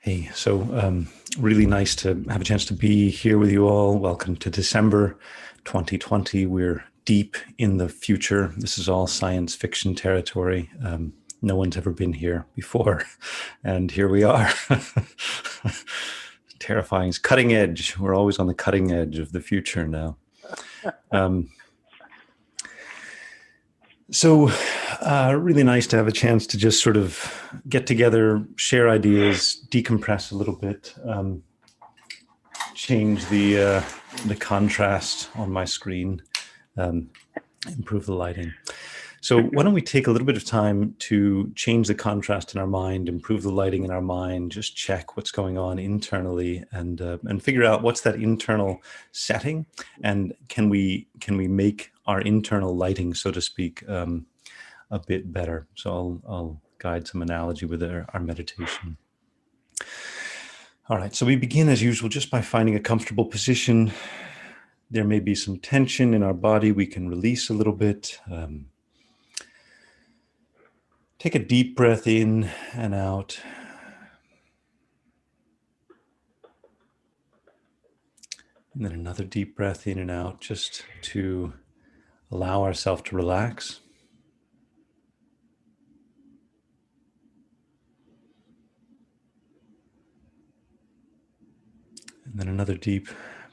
Hey, really nice to have a chance to be here with you all. Welcome to December 2020. We're deep in the future. This is all science fiction territory. No one's ever been here before, and here we are. Terrifying. It's cutting edge. We're always on the cutting edge of the future now. Really nice to have a chance to just sort of get together, share ideas, decompress a little bit, change the contrast on my screen, improve the lighting. So why don't we take a little bit of time to change the contrast in our mind, improve the lighting in our mind, just check what's going on internally, and figure out what's that internal setting, and can we make our internal lighting, so to speak, a bit better. So I'll guide some analogy with our meditation. All right, so we begin as usual just by finding a comfortable position. There may be some tension in our body we can release a little bit. Take a deep breath in and out. And then another deep breath in and out, just to allow ourselves to relax. And then another deep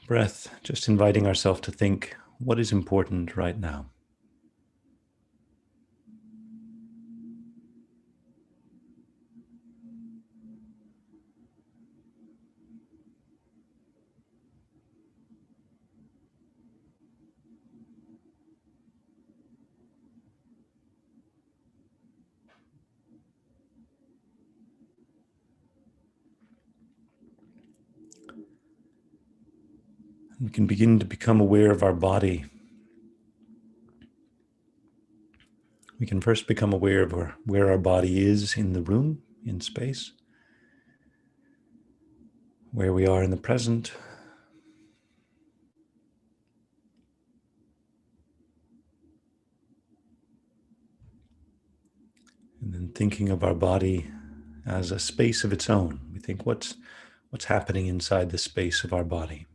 breath, just inviting ourselves to think, what is important right now? We can begin to become aware of our body. We can first become aware of where our body is in the room, in space, where we are in the present. And then thinking of our body as a space of its own. We think, what's happening inside the space of our body?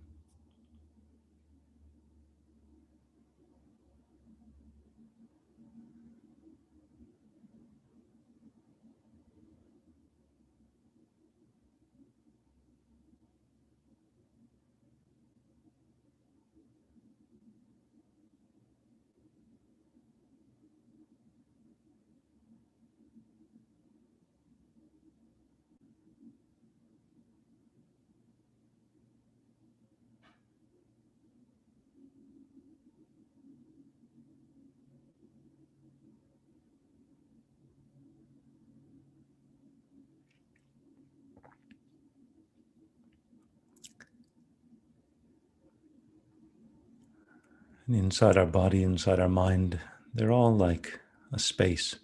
And inside our body, inside our mind, they're all like a space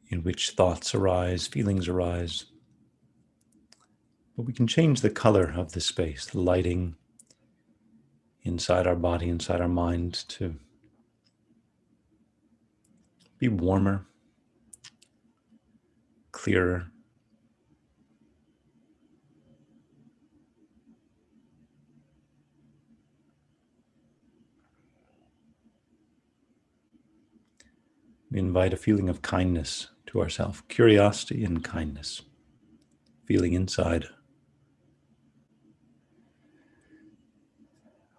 in which thoughts arise, feelings arise. But we can change the color of the space, the lighting inside our body, inside our mind, to be warmer, clearer. We invite a feeling of kindness to ourselves, curiosity and kindness, feeling inside.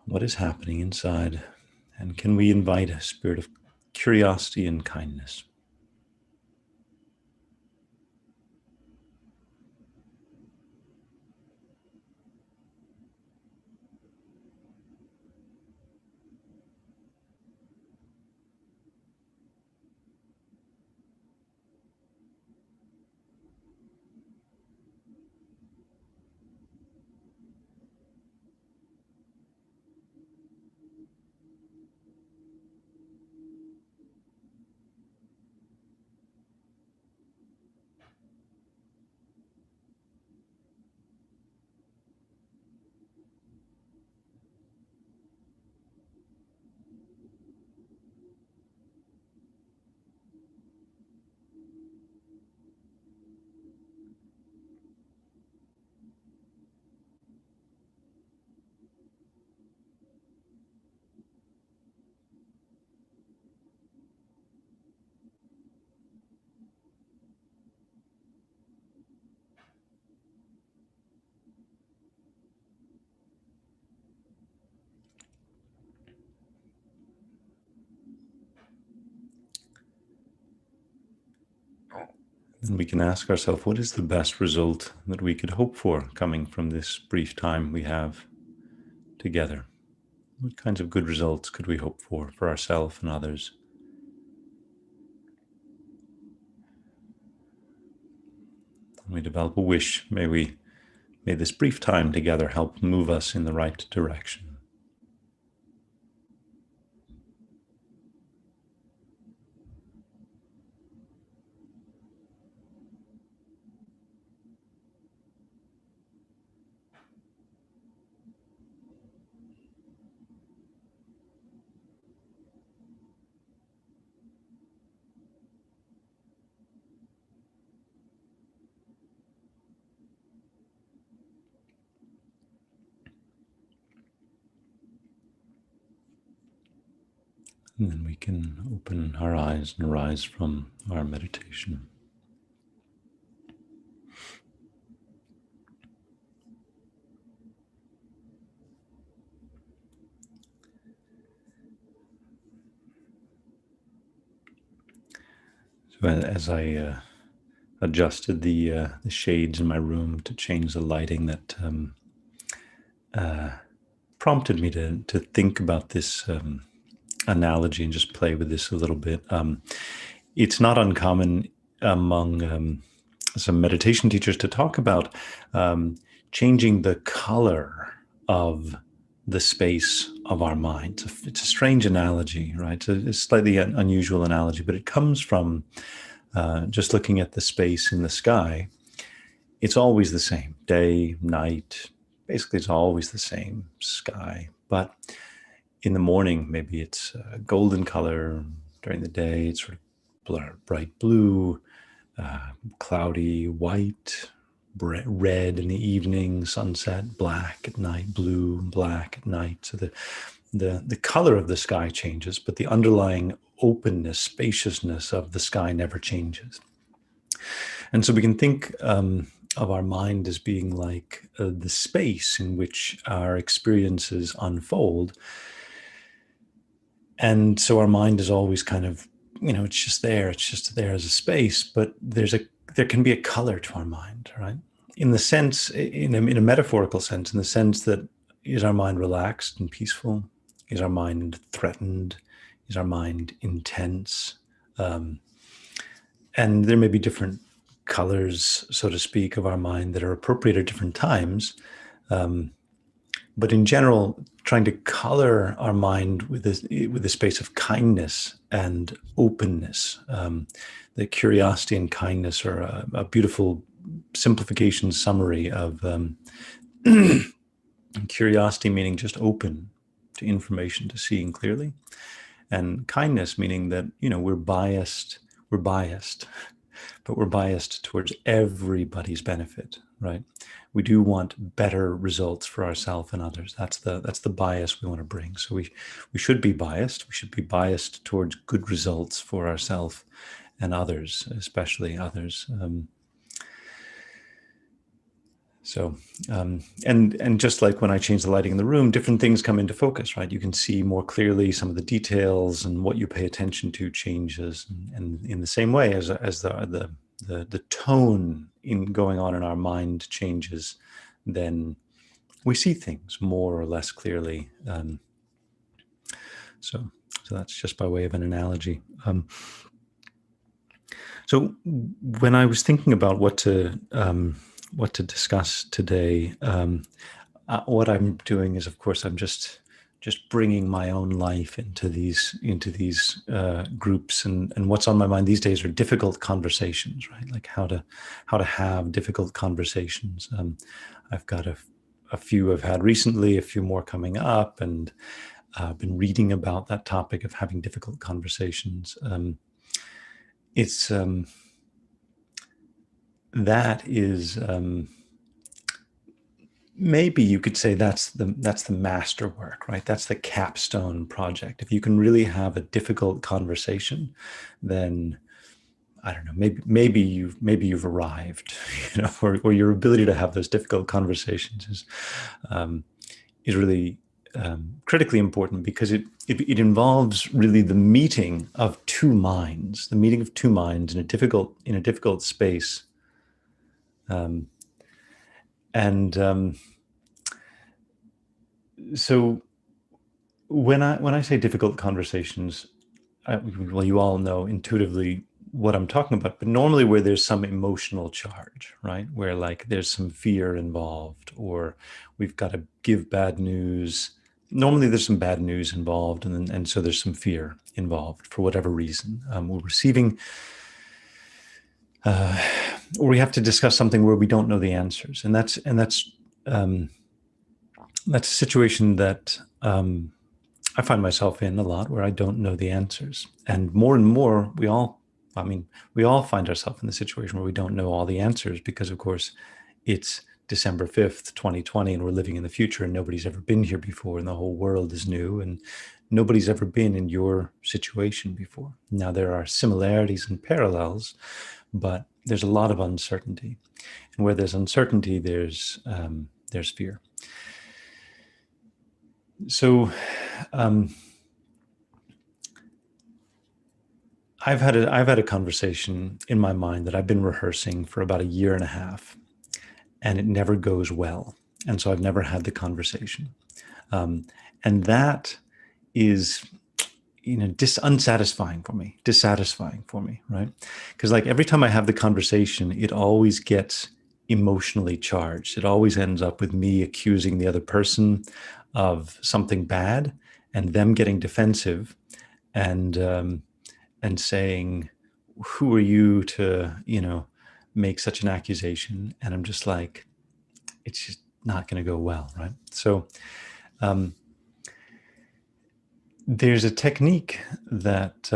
What is happening inside? And can we invite a spirit of curiosity and kindness? And we can ask ourselves, what is the best result that we could hope for coming from this brief time we have together? What kinds of good results could we hope for ourselves and others? And we develop a wish, may this brief time together help move us in the right direction. And then we can open our eyes and rise from our meditation. So as I adjusted the shades in my room to change the lighting, that prompted me to think about this analogy and just play with this a little bit. It's not uncommon among some meditation teachers to talk about changing the color of the space of our mind. It's a strange analogy, right? It's a slightly unusual analogy, but it comes from just looking at the space in the sky. It's always the same, day, night. Basically, it's always the same sky. But in the morning, maybe it's golden color. During the day, it's sort of bright blue, cloudy white, red in the evening, sunset, black at night, blue, black at night. So the color of the sky changes, but the underlying openness, spaciousness of the sky never changes. And so we can think of our mind as being like the space in which our experiences unfold. And so our mind is always kind of, it's just there as a space, but there can be a color to our mind, right? In the sense, in a metaphorical sense, in the sense that, is our mind relaxed and peaceful? Is our mind threatened? Is our mind intense? And there may be different colors, so to speak, of our mind that are appropriate at different times. But in general, trying to color our mind with a space of kindness and openness. The curiosity and kindness are a beautiful simplification summary of curiosity meaning just open to information, to seeing clearly, and kindness meaning that we're biased, but we're biased towards everybody's benefit, right? We do want better results for ourselves and others. That's the bias we want to bring. So we should be biased. We should be biased towards good results for ourselves and others, especially others. And just like when I change the lighting in the room, different things come into focus, right? You can see more clearly some of the details, and what you pay attention to changes. And in the same way as the tone in going on in our mind changes, then we see things more or less clearly. So that's just by way of an analogy. So when I was thinking about what to discuss today, what I'm doing is, of course, I'm just bringing my own life into these groups, and what's on my mind these days are difficult conversations, right? Like how to have difficult conversations. I've got a few I've had recently, a few more coming up, and I've been reading about that topic of having difficult conversations. That is maybe you could say that's the masterwork, right? That's the capstone project. If you can really have a difficult conversation, then I don't know, maybe you've arrived, or your ability to have those difficult conversations is really critically important because it involves really the meeting of two minds, in a difficult space, and so when I say difficult conversations, well, you all know intuitively what I'm talking about, but normally where there's some emotional charge, right? Where like there's some fear involved, or we've got to give bad news. Normally there's some bad news involved, and so there's some fear involved for whatever reason. We're receiving, or we have to discuss something where we don't know the answers, and that's a situation that I find myself in a lot, where I don't know the answers. And more, we all find ourselves in the situation where we don't know all the answers because, of course, it's December 5th, 2020, and we're living in the future, and nobody's ever been here before, and the whole world is new, and nobody's ever been in your situation before. Now, there are similarities and parallels, but there's a lot of uncertainty. And where there's uncertainty, there's fear. So I've had a conversation in my mind that I've been rehearsing for about a year and a half, and it never goes well. And so I've never had the conversation. And that is, dissatisfying for me, right? Because like every time I have the conversation, it always gets emotionally charged. It always ends up with me accusing the other person of something bad, and them getting defensive and saying, who are you to, make such an accusation? And I'm just like, it's just not going to go well, right? So there's a technique that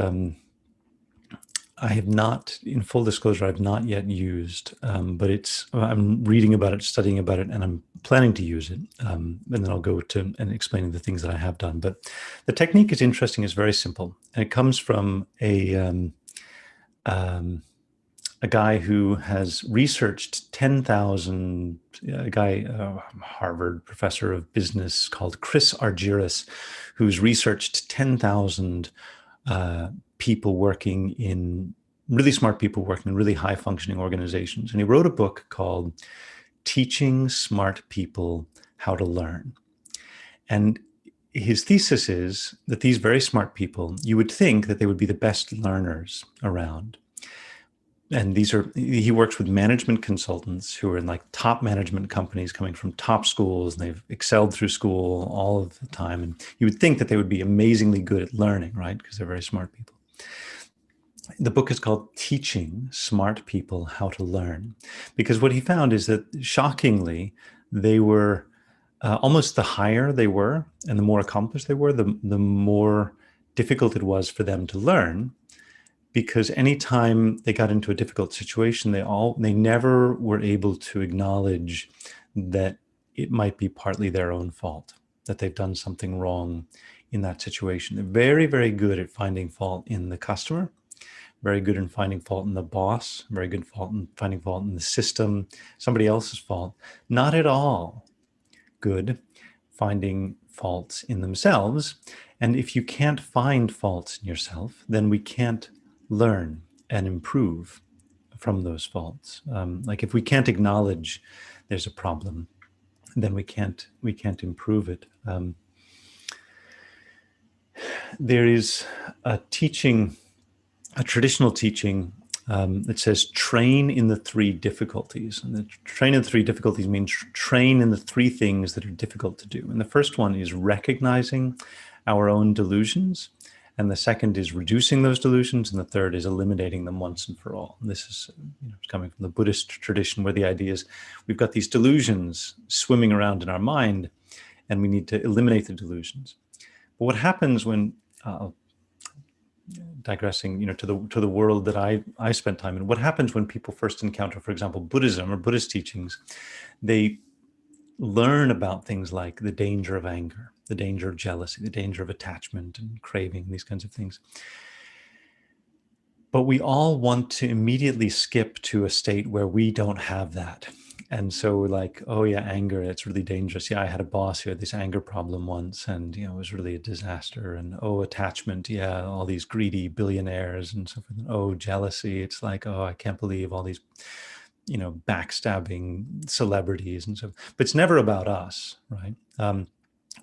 I have not, in full disclosure, I've not yet used, but I'm reading about it, studying about it, and I'm planning to use it. And then I'll go to and explaining the things that I have done. But the technique is interesting. It's very simple, and it comes from a guy who has researched 10,000. Harvard professor of business called Chris Argyris, who's researched 10,000 really smart people working in really high functioning organizations. And he wrote a book called Teaching Smart People How to Learn. And his thesis is that these very smart people, you would think that they would be the best learners around. And he works with management consultants who are in like top management companies coming from top schools, and they've excelled through school all of the time. And you would think that they would be amazingly good at learning, right? Because they're very smart people. The book is called Teaching Smart People How to Learn, because what he found is that shockingly, they were almost the higher they were and the more accomplished they were, the more difficult it was for them to learn. Because anytime they got into a difficult situation, they never were able to acknowledge that it might be partly their own fault, that they've done something wrong in that situation. They're very, very good at finding fault in the customer, very good in finding fault in the boss, very good in finding fault in the system, somebody else's fault. Not at all good finding faults in themselves. And if you can't find faults in yourself, then we can't learn and improve from those faults. Like if we can't acknowledge there's a problem, then we can't improve it. There is a traditional teaching that says train in the three difficulties. And the train in the three difficulties means train in the three things that are difficult to do. And the first one is recognizing our own delusions. And the second is reducing those delusions. And the third is eliminating them once and for all. And this is coming from the Buddhist tradition, where the idea is we've got these delusions swimming around in our mind, and we need to eliminate the delusions. But what happens when, digressing, to the world that I spent time in, what happens when people first encounter, for example, Buddhism or Buddhist teachings, they learn about things like the danger of anger, the danger of jealousy, the danger of attachment and craving, these kinds of things. But we all want to immediately skip to a state where we don't have that. And so we're like, oh yeah, anger, it's really dangerous. Yeah, I had a boss who had this anger problem once, and it was really a disaster. And oh, attachment, yeah, all these greedy billionaires and so forth. Oh, jealousy, it's like, oh, I can't believe all these, backstabbing celebrities and so. But it's never about us, right?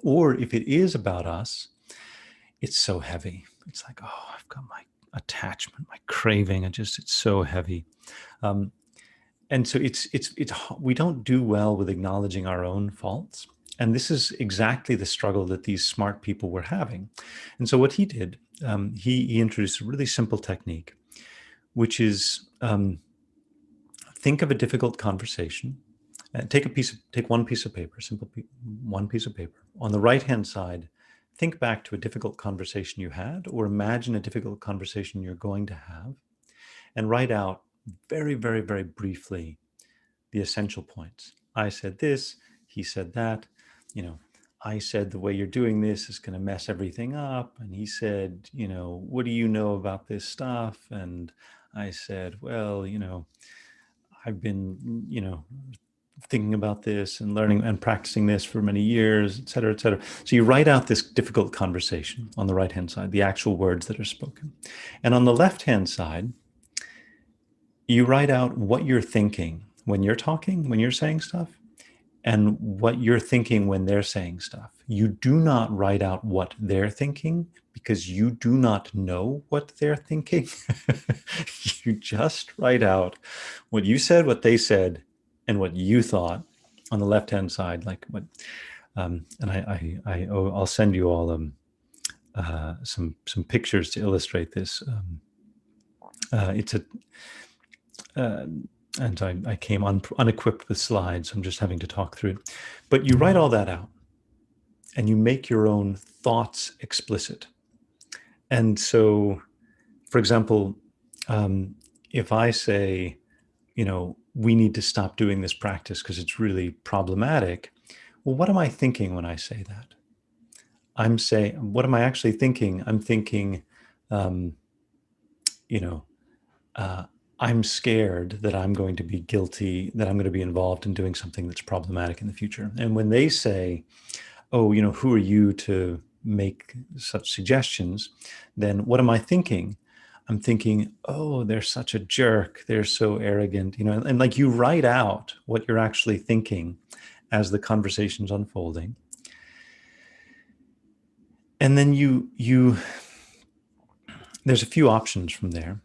Or if it is about us, it's so heavy. It's like, oh, I've got my attachment, my craving, it's so heavy. And so it's we don't do well with acknowledging our own faults. And this is exactly the struggle that these smart people were having. And so what he did, he introduced a really simple technique, which is think of a difficult conversation. Take one piece of paper, one piece of paper. On the right-hand side, think back to a difficult conversation you had, or imagine a difficult conversation you're going to have, and write out very, very, very briefly the essential points. I said this, he said that, I said the way you're doing this is going to mess everything up. And he said, what do you know about this stuff? And I said, well, I've been, thinking about this and learning and practicing this for many years, et cetera, et cetera. So you write out this difficult conversation on the right-hand side, the actual words that are spoken. And on the left-hand side, you write out what you're thinking when you're talking, when you're saying stuff, and what you're thinking when they're saying stuff. You do not write out what they're thinking because you do not know what they're thinking. You just write out what you said, what they said, and what you thought on the left-hand side, like what. And I'll send you all some pictures to illustrate this. It's a. And I came unequipped with slides. I'm just having to talk through it. But you write all that out and you make your own thoughts explicit. And so, for example, if I say, we need to stop doing this practice because it's really problematic. Well, what am I thinking when I say that? I'm saying, what am I actually thinking? I'm thinking, I'm scared that I'm going to be guilty, that I'm going to be involved in doing something that's problematic in the future. And when they say, oh, who are you to make such suggestions? Then what am I thinking? I'm thinking, oh, they're such a jerk. They're so arrogant, and like you write out what you're actually thinking as the conversation's unfolding. And then there's a few options from there.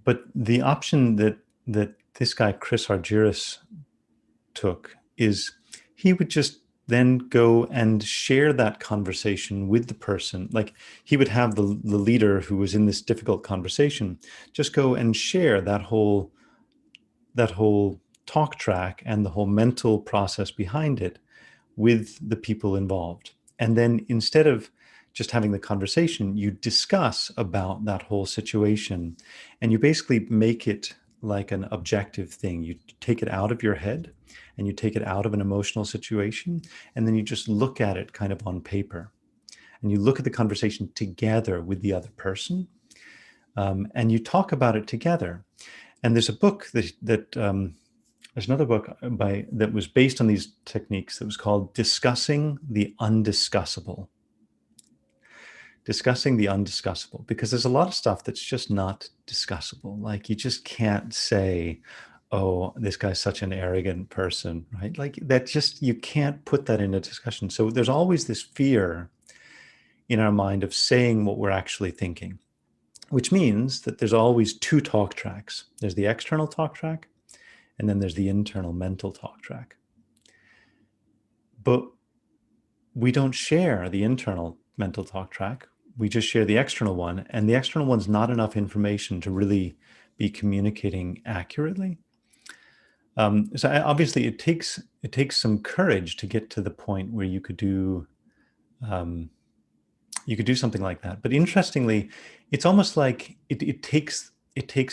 But the option that this guy, Chris Argyris, took is he would just then go and share that conversation with the person. Like he would have the leader who was in this difficult conversation just go and share that whole talk track and the whole mental process behind it with the people involved. And then instead of just having the conversation, you discuss about that whole situation, and you basically make it like an objective thing. You take it out of your head and you take it out of an emotional situation, and then you just look at it kind of on paper, and you look at the conversation together with the other person, and you talk about it together. And there's a book there's another book that was based on these techniques that was called Discussing the Undiscussable. Discussing the undiscussable, because there's a lot of stuff that's just not discussable. Like you just can't say, oh, this guy's such an arrogant person, right? Like that just, you can't put that in a discussion. So there's always this fear in our mind of saying what we're actually thinking, which means that there's always two talk tracks. There's the external talk track, and then there's the internal mental talk track. But we don't share the internal mental talk track. We just share the external one, and the external one's not enough information to really be communicating accurately. So obviously it takes some courage to get to the point where you could do something like that. But interestingly, it's almost like it takes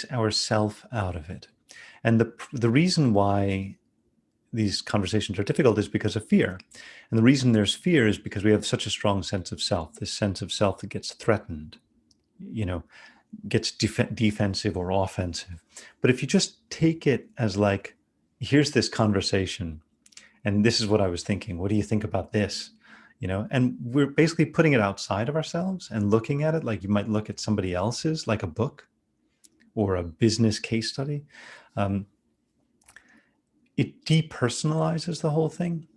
our self out of it. And the reason why these conversations are difficult is because of fear. And the reason there's fear is because we have such a strong sense of self, this sense of self that gets threatened, gets defensive or offensive. But if you just take it as like, here's this conversation, and this is what I was thinking. What do you think about this? And we're basically putting it outside of ourselves and looking at it like you might look at somebody else's, like a book or a business case study. It depersonalizes the whole thing.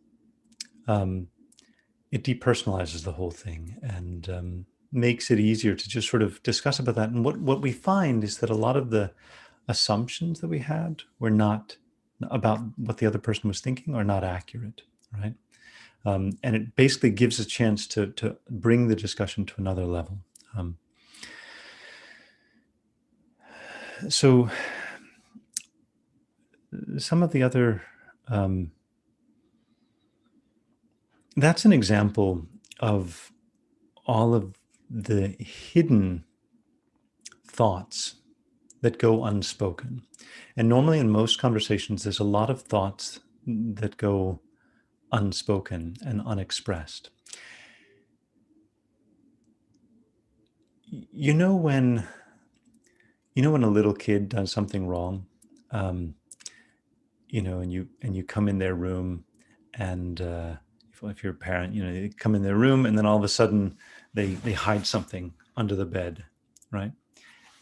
And makes it easier to just sort of discuss about that. And what we find is that a lot of the assumptions that we had were not about what the other person was thinking are not accurate, right? And it basically gives a chance to bring the discussion to another level. So some of the other, that's an example of all of the hidden thoughts that go unspoken. And normally in most conversations, there's a lot of thoughts that go unspoken and unexpressed. When a little kid does something wrong, and you come in their room, and if you're a parent, you come in their room, and then all of a sudden they hide something under the bed, right?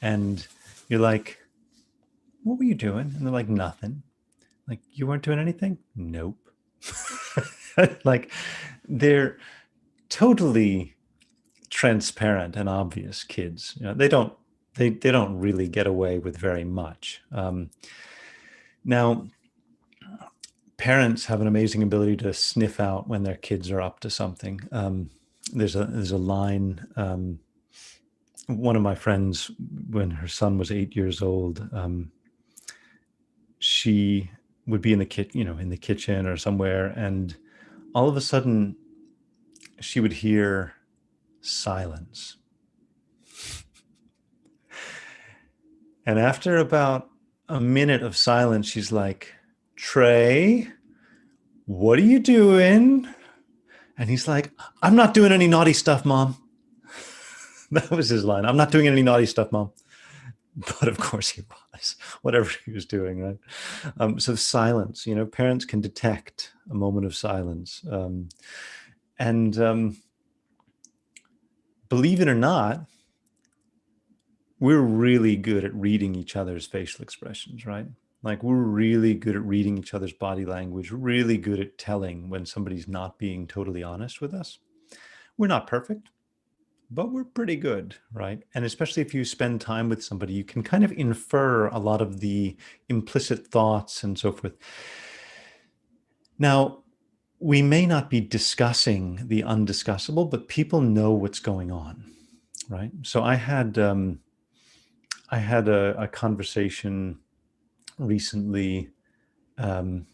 And you're like, what were you doing? And they're like, nothing. Like, you weren't doing anything? Nope. Like, they're totally transparent and obvious kids. They don't really get away with very much. Now, parents have an amazing ability to sniff out when their kids are up to something. There's a line. One of my friends, when her son was 8 years old, she would be in the kitchen or somewhere, and all of a sudden she would hear silence. And after about a minute of silence, she's like, Trey, what are you doing? And he's like, I'm not doing any naughty stuff, Mom. That was his line. I'm not doing any naughty stuff, Mom. But of course he was, whatever he was doing, right? So silence, parents can detect a moment of silence. And believe it or not, we're really good at reading each other's facial expressions, right? Like, we're really good at reading each other's body language, really good at telling when somebody's not being totally honest with us. We're not perfect, but we're pretty good, right? And especially if you spend time with somebody, you can kind of infer a lot of the implicit thoughts and so forth. Now, we may not be discussing the undiscussable, but people know what's going on, right? So I had a conversation recently. So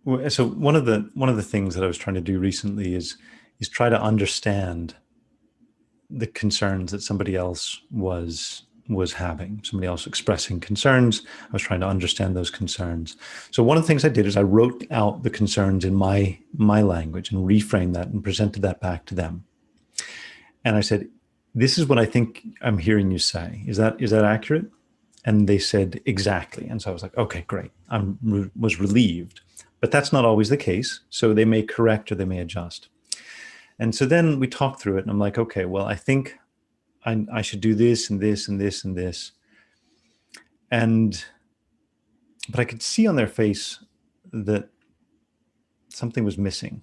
one of the things that I was trying to do recently is try to understand the concerns that somebody else was having, somebody else expressing concerns. I was trying to understand those concerns. So one of the things I did is I wrote out the concerns in my language and reframed that and presented that back to them. And I said, this is what I think I'm hearing you say. Is that accurate? And they said, exactly. And so I was like, okay, great. I was relieved. But that's not always the case. So they may correct or they may adjust. And so then we talked through it, and I'm like, okay, well, I think I should do this and this and this and this. But I could see on their face that something was missing.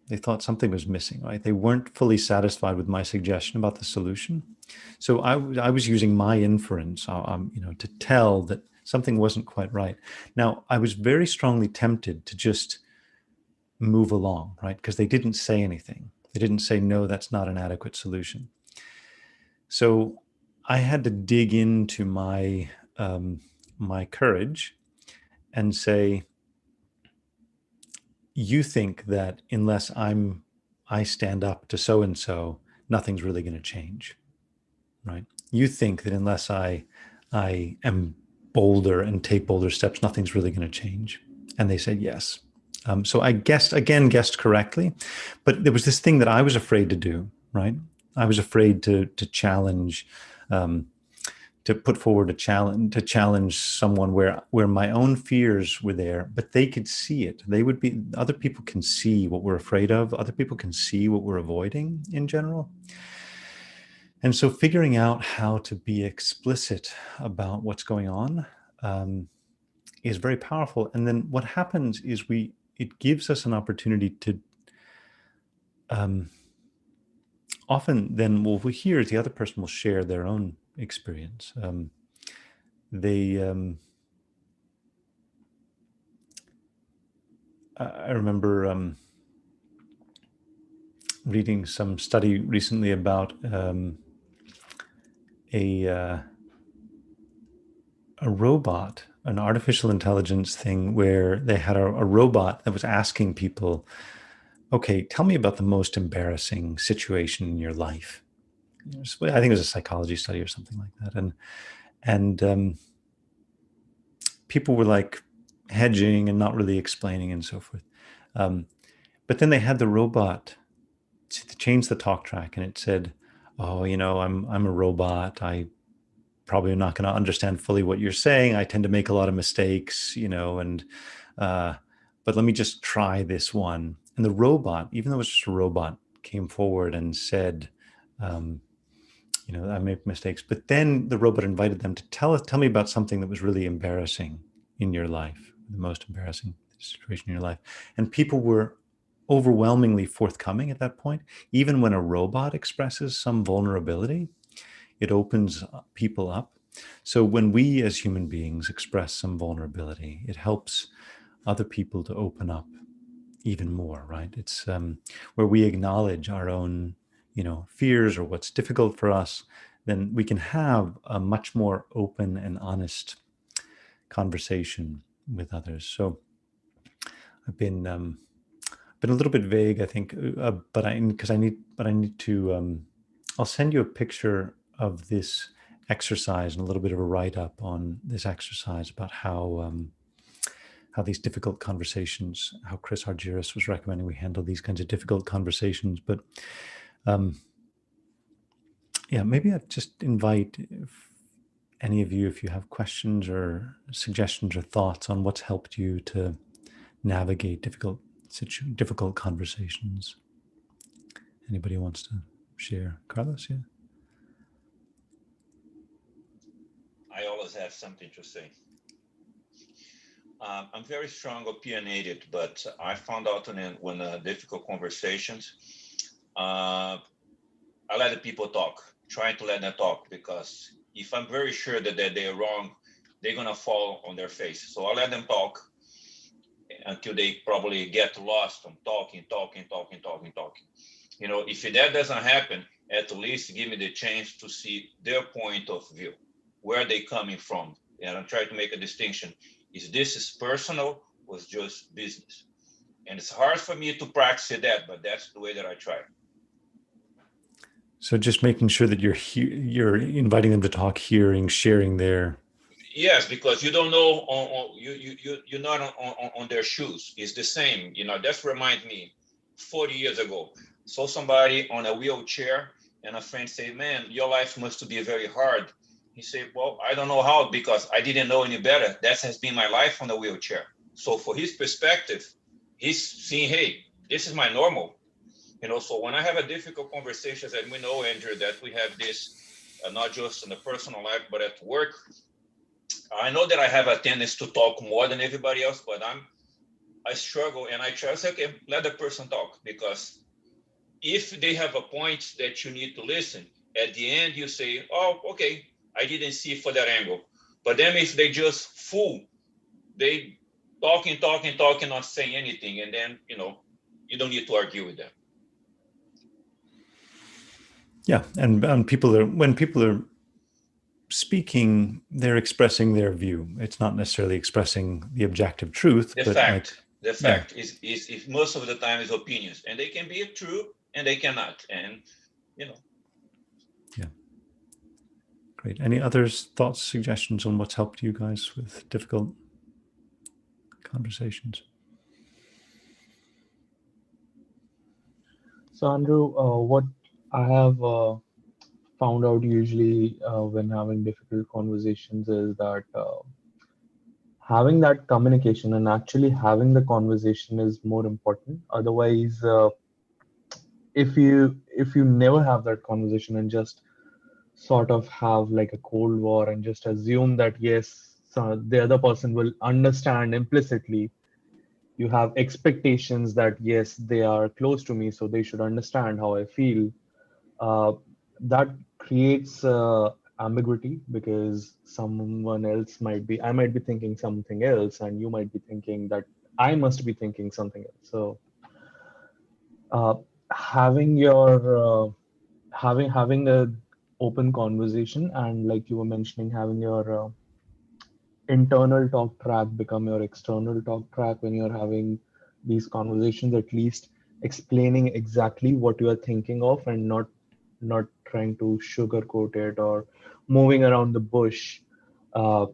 They thought something was missing, right? They weren't fully satisfied with my suggestion about the solution. So I was using my inference, to tell that something wasn't quite right. Now, I was very strongly tempted to just move along, right? Because they didn't say anything. They didn't say, no, that's not an adequate solution. So I had to dig into my courage and say, you think that unless I stand up to so-and-so, nothing's really going to change, right? You think that unless I am bolder and take bolder steps, nothing's really going to change. And they said yes. So I guessed correctly, but there was this thing that I was afraid to do, right? I was afraid to challenge to put forward a challenge, to challenge someone where my own fears were there, but they could see it. Other people can see what we're afraid of. Other people can see what we're avoiding in general. And so figuring out how to be explicit about what's going on is very powerful. And then what happens is it gives us an opportunity to often then what we hear is the other person will share their own experience. I remember reading some study recently about a robot, an artificial intelligence thing, where they had a robot that was asking people, okay, tell me about the most embarrassing situation in your life. I think it was a psychology study or something like that. And people were like hedging and not really explaining and so forth. But then they had the robot to change the talk track, and it said, oh, I'm a robot. I probably am not going to understand fully what you're saying. I tend to make a lot of mistakes, but let me just try this one. And the robot, even though it was just a robot, came forward and said, I make mistakes. But then the robot invited them to tell me about something that was really embarrassing in your life, the most embarrassing situation in your life. And people were overwhelmingly forthcoming at that point. Even when a robot expresses some vulnerability, it opens people up. So when we as human beings express some vulnerability, it helps other people to open up even more, right? It's where we acknowledge our own, fears or what's difficult for us, then we can have a much more open and honest conversation with others. So I've been a little bit vague, I think, but I need to. I'll send you a picture of this exercise and a little bit of a write-up on this exercise about how these difficult conversations, how Chris Argyris was recommending we handle these kinds of difficult conversations. But maybe I'd just invite any of you, if you have questions or suggestions or thoughts on what's helped you to navigate difficult conversations. Anybody wants to share? Carlos, yeah? I always have something to say. I'm very strong opinionated, but I found out when difficult conversations, I let the people talk, trying to let them talk, because if I'm very sure that they're wrong, they're going to fall on their face. So I let them talk until they probably get lost on talking. If that doesn't happen, at least give me the chance to see their point of view, where they're coming from. And I'm trying to make a distinction. Is this personal or is just business? And it's hard for me to practice that, but that's the way that I try. So just making sure that you're inviting them to talk, sharing their. Yes, because you don't know you're not on their shoes. It's the same. That reminds me, 40 years ago, saw somebody on a wheelchair, and a friend said, "Man, your life must be very hard." He said, "Well, I don't know how, because I didn't know any better. That has been my life on a wheelchair." So for his perspective, he's seeing, hey, this is my normal. So when I have a difficult conversations, and we know, Andrew, that we have this not just in the personal life, but at work. I know that I have a tendency to talk more than everybody else, but I struggle, and I try to say, okay, let the person talk, because if they have a point that you need to listen, at the end you say, oh, okay, I didn't see for that angle. But then if they just fool, they talking, not saying anything, and then you don't need to argue with them. Yeah, and when people are speaking, they're expressing their view. It's not necessarily expressing the objective truth. The fact is if most of the time is opinions, and they can be true and they cannot, and Yeah. Great. Any other thoughts, suggestions on what's helped you guys with difficult conversations? So Andrew, what I have found found out usually when having difficult conversations is that having that communication and actually having the conversation is more important. Otherwise, if you never have that conversation and just sort of have like a cold war and just assume that yes, so the other person will understand implicitly, you have expectations that yes, they are close to me, so they should understand how I feel. uh, that creates ambiguity, because someone else might be, I might be thinking something else and you might be thinking that I must be thinking something else. So uh, having your having a open conversation, and like you were mentioning, having your internal talk track become your external talk track when you're having these conversations, at least explaining exactly what you are thinking of and not trying to sugarcoat it or moving around the bush, uh,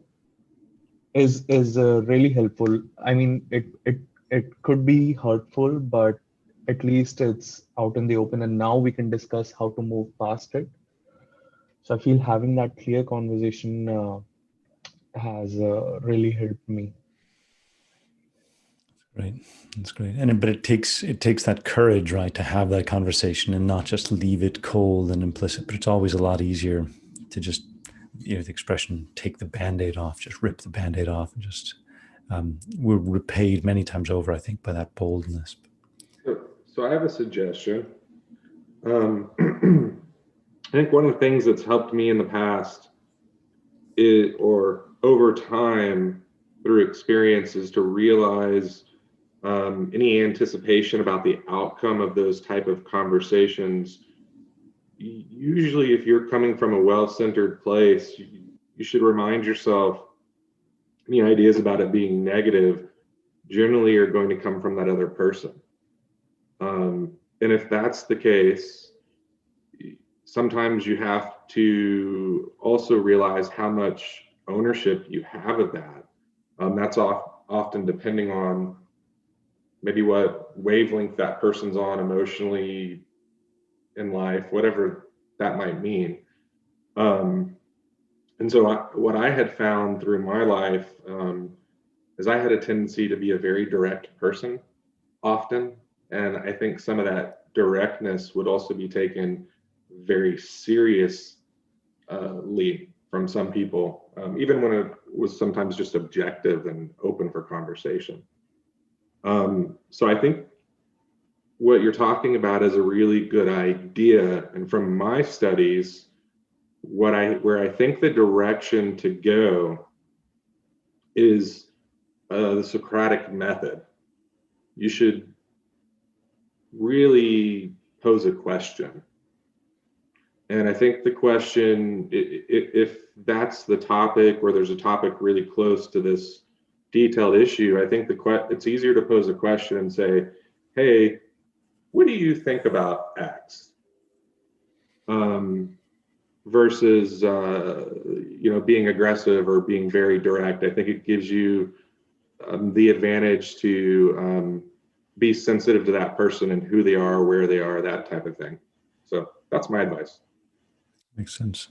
is really helpful. I mean, it could be hurtful, but at least it's out in the open, and now we can discuss how to move past it. So I feel having that clear conversation has really helped me. Right. That's great. But it takes that courage, right, to have that conversation and not just leave it cold and implicit. But it's always a lot easier to just, the expression, take the Band-Aid off, just rip the Band-Aid off, and just we're repaid many times over, I think, by that boldness. So I have a suggestion. I think one of the things that's helped me in the past or over time through experience, is to realize any anticipation about the outcome of those type of conversations. Usually, if you're coming from a well-centered place, you should remind yourself any ideas about it being negative generally are going to come from that other person. And if that's the case, sometimes you have to also realize how much ownership you have of that. That's often depending on maybe what wavelength that person's on emotionally in life, whatever that might mean. And so what I had found through my life is I had a tendency to be a very direct person often. And I think some of that directness would also be taken very seriously from some people, even when it was sometimes just objective and open for conversation. So I think what you're talking about is a really good idea. And from my studies, where I think the direction to go is the Socratic method. You should really pose a question. And I think the question, if that's the topic, or there's a topic really close to this detailed issue, I think it's easier to pose a question and say, hey, what do you think about X? Versus being aggressive or being very direct. I think it gives you the advantage to be sensitive to that person and who they are, where they are, that type of thing. So that's my advice. Makes sense.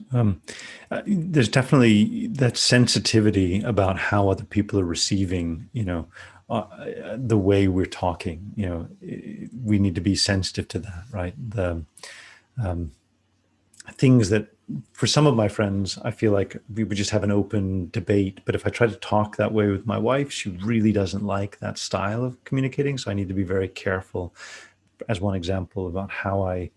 There's definitely that sensitivity about how other people are receiving, the way we're talking. We need to be sensitive to that, right? The things that, for some of my friends, I feel like we would just have an open debate. But if I try to talk that way with my wife, she really doesn't like that style of communicating. So I need to be very careful, as one example, about how I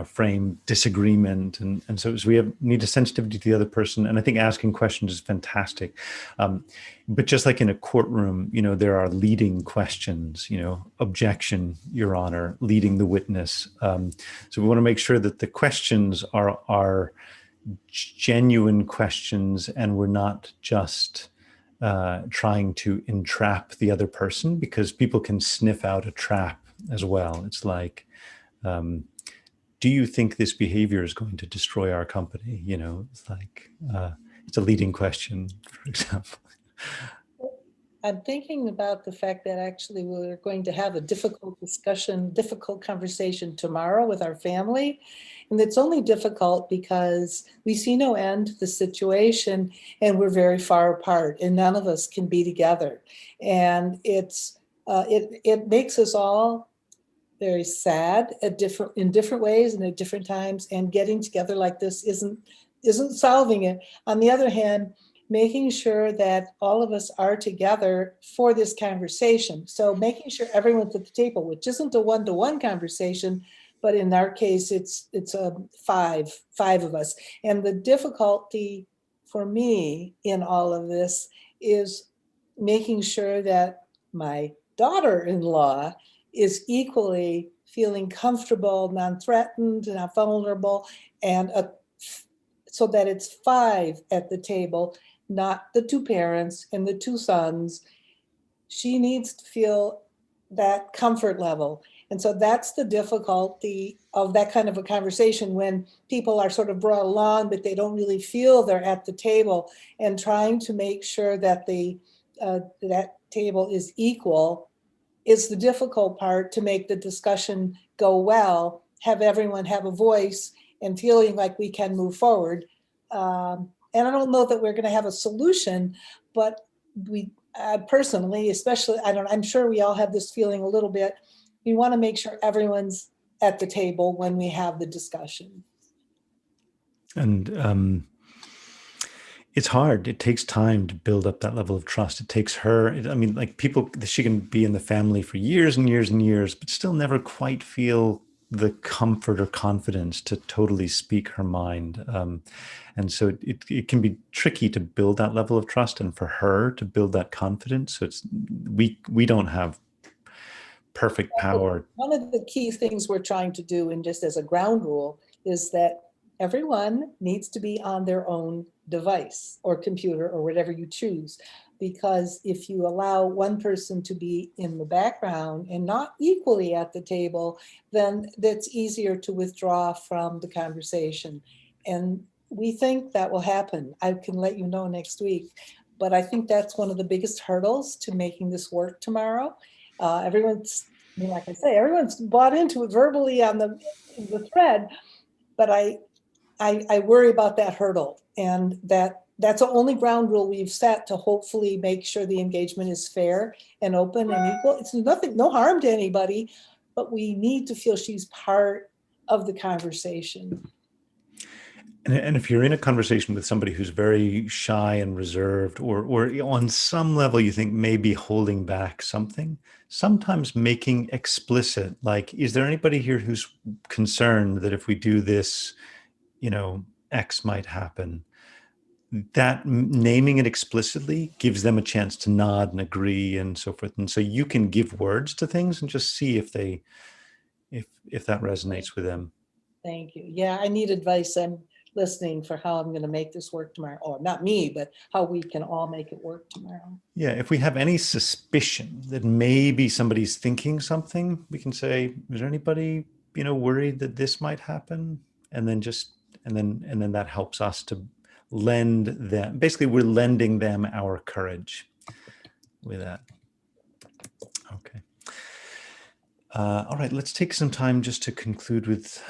frame disagreement. And so we need a sensitivity to the other person. And I think asking questions is fantastic. But just like in a courtroom, there are leading questions, objection, Your Honor, leading the witness. So we want to make sure that the questions are genuine questions, and we're not just trying to entrap the other person, because people can sniff out a trap as well. It's like, do you think this behavior is going to destroy our company? It's like, it's a leading question, for example. I'm thinking about the fact that actually we're going to have a difficult discussion, difficult conversation tomorrow with our family. And it's only difficult because we see no end to the situation and we're very far apart and none of us can be together. And it makes us all very sad in different ways and at different times. And getting together like this isn't solving it. On the other hand, making sure that all of us are together for this conversation. So making sure everyone's at the table, which isn't a one-to-one conversation, but in our case, it's a five of us. And the difficulty for me in all of this is making sure that my daughter-in-law is equally feeling comfortable, non-threatened, not vulnerable, and so that it's five at the table, not the two parents and the two sons. She needs to feel that comfort level. And so that's the difficulty of that kind of a conversation when people are sort of brought along, but they don't really feel they're at the table, and trying to make sure that that table is equal is the difficult part to make the discussion go well, have everyone have a voice and feeling like we can move forward. And I don't know that we're going to have a solution, but we personally, especially, I'm sure we all have this feeling a little bit. We want to make sure everyone's at the table when we have the discussion. And it's hard. It takes time to build up that level of trust. It takes her, I mean, like people, she can be in the family for years and years and years, but still never quite feel the comfort or confidence to totally speak her mind. And so it can be tricky to build that level of trust and for her to build that confidence. So we don't have perfect power. One of the key things we're trying to do, and just as a ground rule, is that everyone needs to be on their own device or computer or whatever you choose. Because if you allow one person to be in the background and not equally at the table, then that's easier to withdraw from the conversation. And we think that will happen. I can let you know next week. But I think that's one of the biggest hurdles to making this work tomorrow. Everyone's, like I say, everyone's bought into it verbally on the thread, but I worry about that hurdle, and that's the only ground rule we've set to hopefully make sure the engagement is fair and open and equal. It's no harm to anybody, but we need to feel she's part of the conversation. And if you're in a conversation with somebody who's very shy and reserved, or on some level you think maybe holding back something, sometimes making explicit, like, is there anybody here who's concerned that if we do this, X might happen? That naming it explicitly gives them a chance to nod and agree and so forth. And so you can give words to things and just see if that resonates with them. Thank you. Yeah, I need advice. I'm listening for how I'm going to make this work tomorrow. Or not me, but how we can all make it work tomorrow. Yeah, if we have any suspicion that maybe somebody's thinking something, we can say, is there anybody, worried that this might happen? And then that helps us to lend them. Basically, we're lending them our courage with that. Okay. All right, let's take some time just to conclude with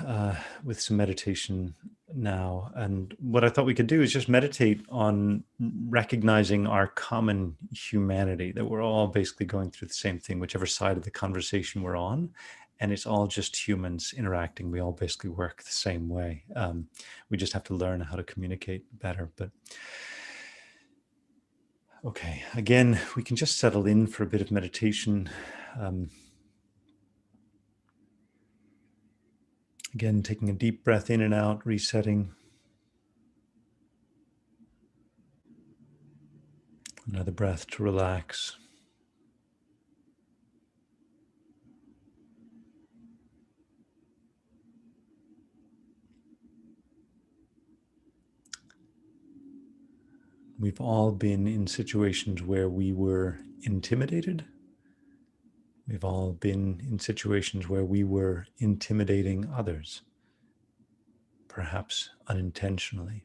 some meditation now. And what I thought we could do is just meditate on recognizing our common humanity, that we're all basically going through the same thing, whichever side of the conversation we're on. And it's all just humans interacting. We all basically work the same way. We just have to learn how to communicate better. But okay, again, we can just settle in for a bit of meditation. Again, taking a deep breath in and out, resetting. Another breath to relax. We've all been in situations where we were intimidated. We've all been in situations where we were intimidating others, perhaps unintentionally.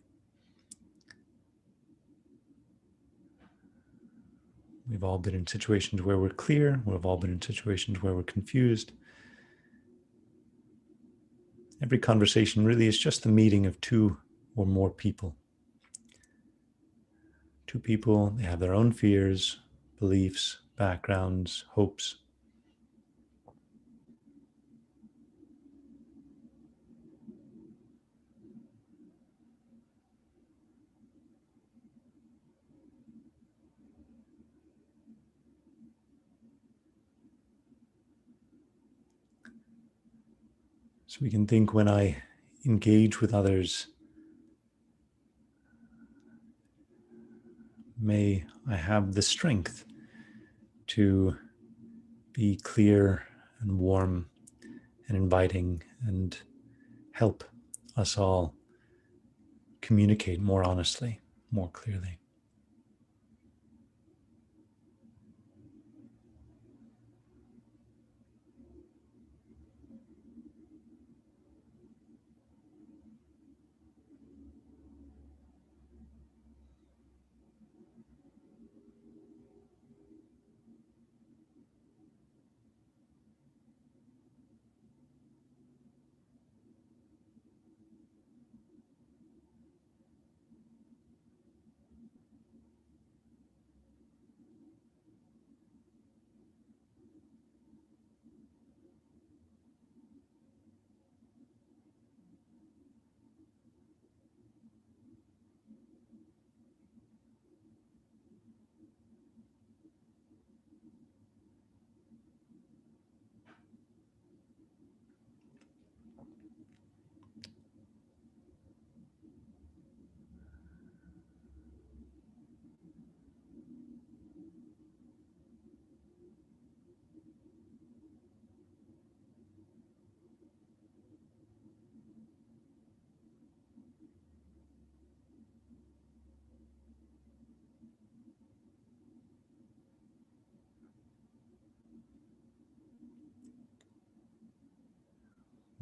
We've all been in situations where we're clear. We've all been in situations where we're confused. Every conversation really is just the meeting of two or more people. Two people, they have their own fears, beliefs, backgrounds, hopes. So we can think, when I engage with others, may I have the strength to be clear and warm and inviting and help us all communicate more honestly, more clearly.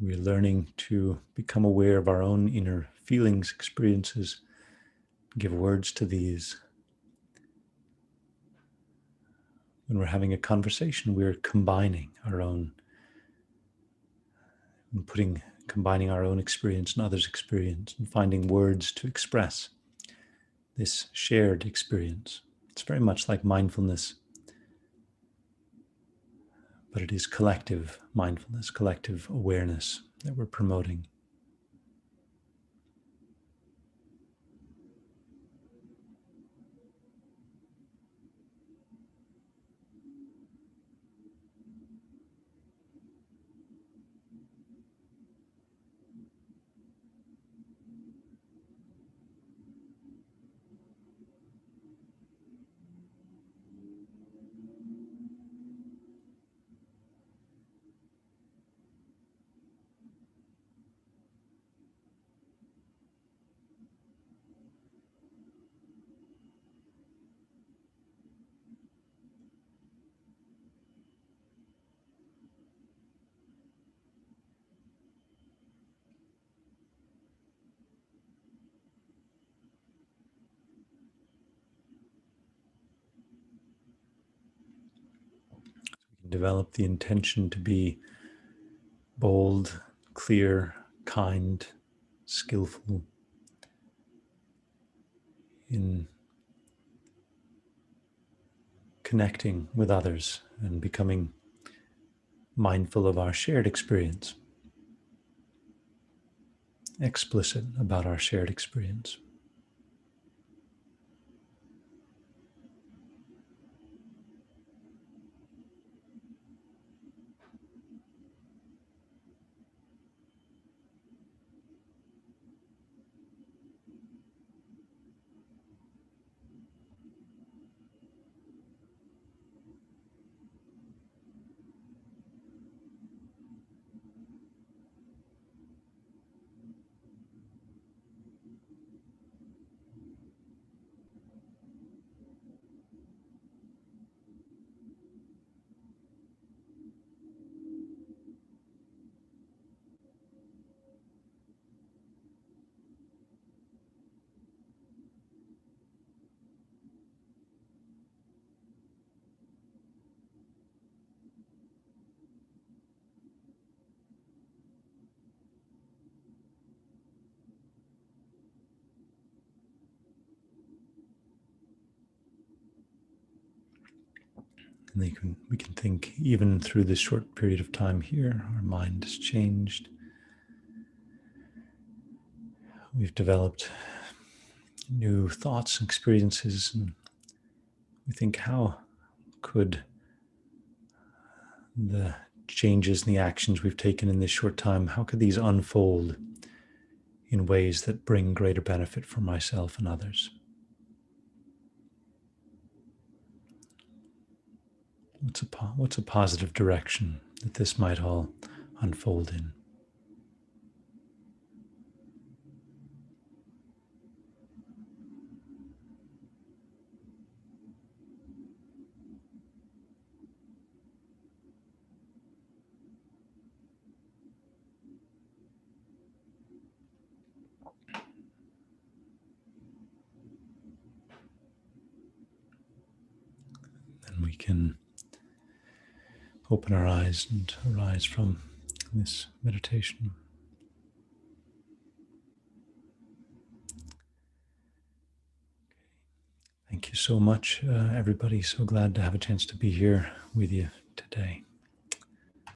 We're learning to become aware of our own inner feelings, experiences, give words to these. When we're having a conversation, we're combining our own, and combining our own experience and others' experience, and finding words to express this shared experience. It's very much like mindfulness, but it is collective mindfulness, collective awareness that we're promoting. Develop the intention to be bold, clear, kind, skillful in connecting with others and becoming mindful of our shared experience, explicit about our shared experience. And we can think even through this short period of time here, our mind has changed. We've developed new thoughts and experiences, and we think, how could the changes and the actions we've taken in this short time, how could these unfold in ways that bring greater benefit for myself and others? What's a positive direction that this might all unfold in? And we can open our eyes and arise from this meditation. Thank you so much, everybody. So glad to have a chance to be here with you today.